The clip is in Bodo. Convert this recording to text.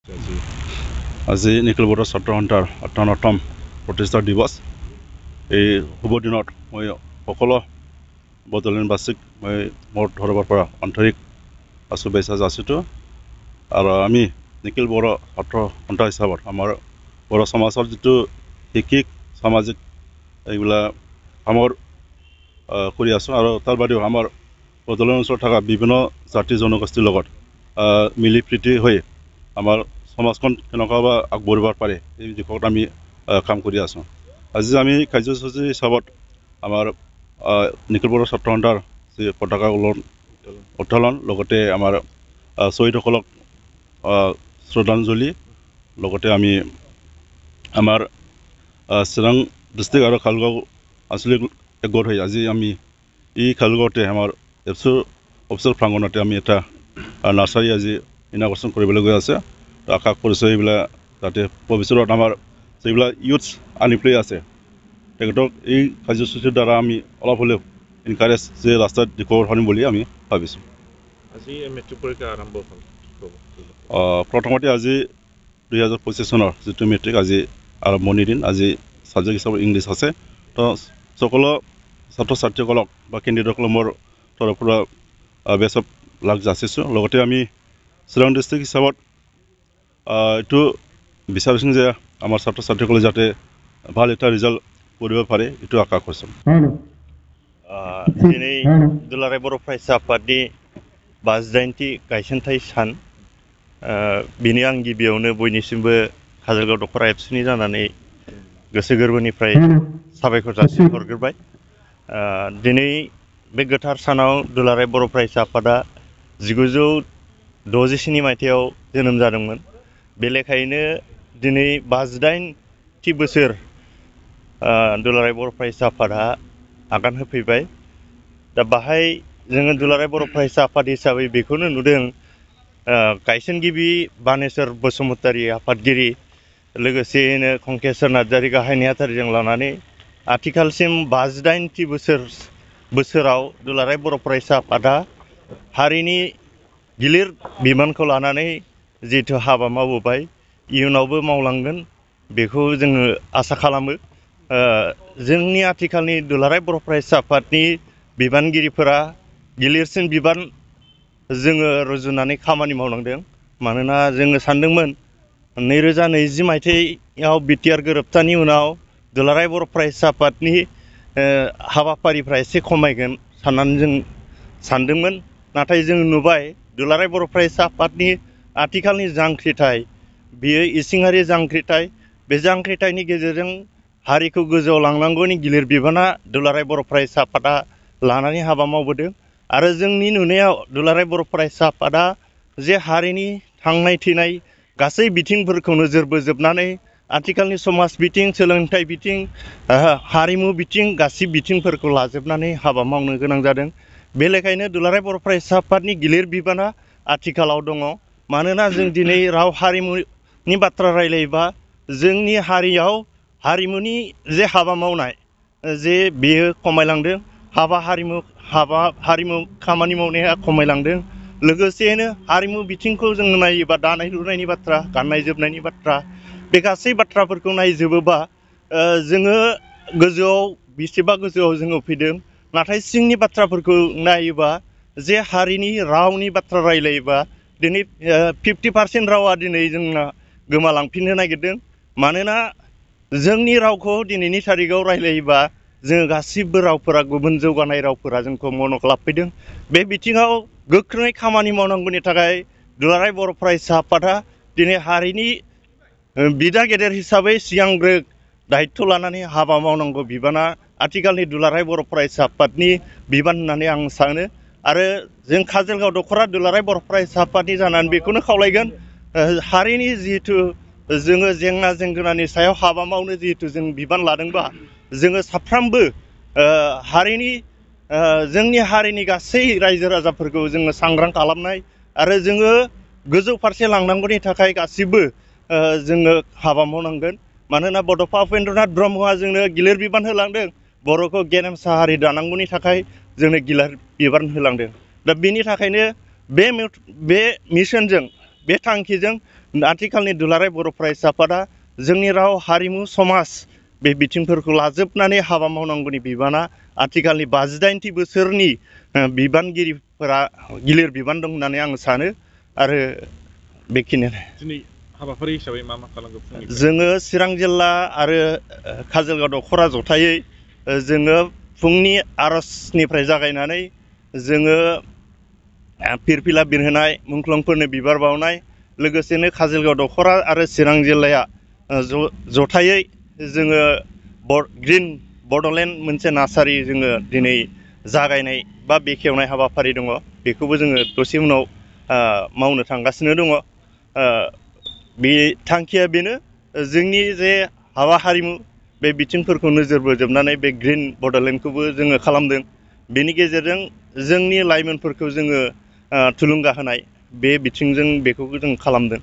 আজি নিখিল বড়ো ছাত্ৰ সন্থাৰ 58তম প্ৰতিষ্ঠা দিৱস এই শুভ দিনত মই সকলো বড়োলেণ্ডবাসীক মই মোৰ তৰফৰ পৰা আন্তৰিক শুভেচ্ছা যাচিছোঁ আৰু আমি নিখিল বড়ো ছাত্ৰ সন্থা হিচাপত আমাৰ বড়ো সমাজৰ যিটো শিক্ষিক সামাজিক এইবিলাক কামৰ কৰি আছোঁ আৰু তাৰ বাদেও আমাৰ বড়োলেণ্ড অঞ্চলত থকা বিভিন্ন জাতি জনগোষ্ঠীৰ লগত মিলি প্ৰীতি হৈ আমাৰ সমাজখন কেনেকুৱা আগবাঢ়িব পাৰে এই দিশত আমি কাম কৰি আছোঁ। আজি আমি কাৰ্যসূচী হিচাপত আমাৰ নিখিল বড়ো ছাত্ৰ সন্থাৰ যি পতাকা উত্তোলন লগতে আমাৰ শ্বহীদসকলক শ্ৰদ্ধাঞ্জলি লগতে আমি আমাৰ চিৰাং ডিষ্ট্ৰিক্ট আৰু খালগাঁও আঞ্চলিক একগোট হৈ আজি আমি এই খালগাঁৱতে আমাৰ অফিচৰ প্ৰাংগণতে আমি এটা নাৰ্চাৰী আজি ইনাগৰেশ্যন কৰিবলৈ গৈ আছে। আশা কৰিছোঁ এইবিলাক যাতে ভৱিষ্যত আমাৰ যিবিলাক ইউথছ আনি পেলাই আছে তেখেতক এই কাৰ্যসূচীৰ দ্বাৰা আমি অলপ হ'লেও এনকাৰেজ যে ৰাস্তাত দেখুৱাব পাৰিম বুলি আমি ভাবিছোঁ। আজি মেট্ৰিক পৰীক্ষা আৰম্ভ হ'ল। প্ৰথমতে আজি 2025 চনৰ যিটো মেট্ৰিক আজি আৰম্ভণিৰ দিন। আজি ছাবজেক্ট হিচাপে ইংলিছ আছে। তো সকলো ছাত্ৰ ছাত্ৰীসকলক বা কেণ্ডিডেটসকলক মোৰ তৰফৰ পৰা বেষ্ট অফ লাক যাচিছোঁ। লগতে আমি চিৰাং ডিষ্ট্ৰিক্ট হিচাপত এইটো বিচাৰিছোঁ যে আমাৰ ছাত্ৰ ছাত্ৰীসকলে যাতে ভাল এটা ৰিজাল্ট কৰিব পাৰে এইটো আশা কৰিছোঁ। दिनै दुलाराय बर' फरायसा आफादनि 59थि गायसनथाय सान बिनि आं गिबियावनो बयनिसिमबो काजलगाव दख'रा एबसुनि जानानै गोसो गोरबोनिफ्राय साबायखर जासिहरग्रोबाय। दिनै बे गोथार सानाव दुलाराय बर' फरायसा आफादा 1967 मायथाइयाव जोनोम जादोंमोन। बे लेखायैनो दिनै 58थि बोसोर दुलाराय बर' फरायसा आफादा आगान होफैबाय। दा बाहाय जोङो दुलाराय बर' फरायसा आफाद हिसाबै बेखौनो नुदों गायसनगिरि बानेश्वर बसुमतारी आफादगिरि लोगोसेयैनो खंकेश्वर नार्जारी गाहाय नेहाथारिजों लानानै आथिखालसिम 58थि बोसोराव दुलाराय बर' फरायसा आफादा हारिनि गिलिर बिबानखौ लानानै जिहेतु हाबा मावबोबाय इयुनावबो मावलांगोन बेखौ जोङो आसा खालामो। जोंनि आथिखालनि दुलाराय बर' फरायसा आफादनि बिबानगिरिफोरा गिलिरसिन बिबान जोङो रुजुनानै खामानि मावलांदों। मानोना जोङो सानदोंमोन 2020 मायथाइयाव बिटिआर गोरोबथानि उनाव दुलाराय बर' फरायसा आफादनि हाबाफारिफ्रा एसे खमायगोन साननानै जों सानदोंमोन। नाथाय जों नुबाय दुलाराय बर' फरायसा आफादनि आथिखालनि जांख्रिथाय बियो इसिङारि जांख्रिथाय। बे जांख्रिथायनि गेजेरजों हारिखौ गोजौआव लांनांगौनि गिलिर बिबाना दुलाराय बर' फरायसा आफादा लानानै हाबा मावबोदों। आरो जोंनि नुनायाव दुलाराय बर' फरायसा आफादा जे हारिनि थांनाय थैनाय गासै बिथिंफोरखौ नोजोर बोजोबनानै आथिखालनि समाज बिथिं सोलोंथाइ बिथिं हारिमु बिथिं गासै बिथिंफोरखौ लाजोबनानै हाबा मावनो गोनां जादों। बे लेखायनो दुलाराय बर' फरायसा आफादनि गिलिर बिबाना आथिखालाव दङ। मानोना जों दिनै राव हारिमुनि बाथ्रा रायलायोबा जोंनि हारियाव हारिमुनि जे हाबा मावनाय जे बेयो खमायलांदों। हारिमु खामानि मावनाया खमायलांदों। लोगोसेनो हारिमु बिथिंखौ जों नायोबा दानाय लुनायनि बाथ्रा गाननाय जोमनायनि बाथ्रा बे गासै बाथ्राफोरखौ नायजोबोबा जोङो गोजौआव बेसेबा गोजौआव जोङो फैदों। नाथाय सिंनि बाथ्राफोरखौ नायोबा जे हारिनि रावनि बाथ्रा रायलायोबा दिनै 50% रावा दिनै जोंना गोमालांफिननो नागिरदों। मानोना जोंनि रावखौ दिनैनि थारिखआव रायलायोबा जोङो गासिबो रावफोरा गुबुन जौगानाय रावफोरा जोंखौ मनक लाफैदों। बे बिथिङाव गोख्रोङै खामानि मावनांगौनि थाखाय दुलाराय बर' फरायसा आफादा दिनै हारिनि बिदा गेदेर हिसाबै सिगांग्रो दायित्व लानानै हाबा मावनांगौ बिबाना आथिखालनि दुलाराय बर' फरायसा आफादनि बिबान होननानै आं सानो। आरो जों काजलगाव दख'रा दुलाराय बर' फरायसा आफादनि जानानै बेखौनो खावलायगोन हारिनि जिहेथु जोङो जेंना जेंगोनानि सायाव हाबा मावनो जिहेतु जों बिबान लादोंबा जोङो साफ्रोमबो हारिनि जोंनि हारिनि गासै रायजो राजाफोरखौ जोङो सांग्रां खालामनाय आरो जोङो गोजौ फारसे लांनांगौनि थाखाय गासिबो जोङो हाबा मावनांगोन। मानोना बड'फा उपेन्द्रनाथ ब्रह्मआ जोंनो गिलिर बिबान होलांदों बर'खौ गेरेमसा हारि दानांगौनि थाखाय जोंनो गिलिर बिबान होलांदों। दा बेनि थाखायनो बे मिशनजों बे थांखिजों आथिखालनि दुलाराय बर' फरायसा आफादा जोंनि राव हारिमु समाज बे बिथिंफोरखौ लाजोबनानै हाबा मावनांगौनि बिबाना आथिखालनि 58 बोसोरनि बिबानगिरिफोरा गिलिर बिबान दं होननानै आं सानो आरो बेखिनियानो। दिनै हाबाफारि हिसाबै मा खालामगोन फुंनिफ्राय? जोङो चिरां जिल्ला आरो काजोलगाव दख'रा जथायै जोङो फुंनि आर'जनिफ्राय जागायनानै जोङो फिरफिला बिरहोनाय, मुंख्लंफोरनो बिबार बावनाय, लोगोसेनो काजोलगाव दख'रा आरो चिरां जिल्लाया जथायै जोङो ग्रिन बड'लेण्ड मोनसे नार्सारि जोङो दिनै जागायनाय बा बेखेवनाय हाबाफारि दङ। बेखौबो जोङो दसे उनाव मावनो थांगासिनो दङ। बे थांखिया बेनो जोंनि जे हाबा हारिमु बे बिथिंफोरखौ नोजोर बोजोबनानै बे ग्रिन बड'लेण्डखौबो जोङो खालामदों। बेनि गेजेरजों जोंनि लाइमोनफोरखौ जोङो थुलुंगा होनाय बे बिथिंजों बेखौबो जों खालामदों।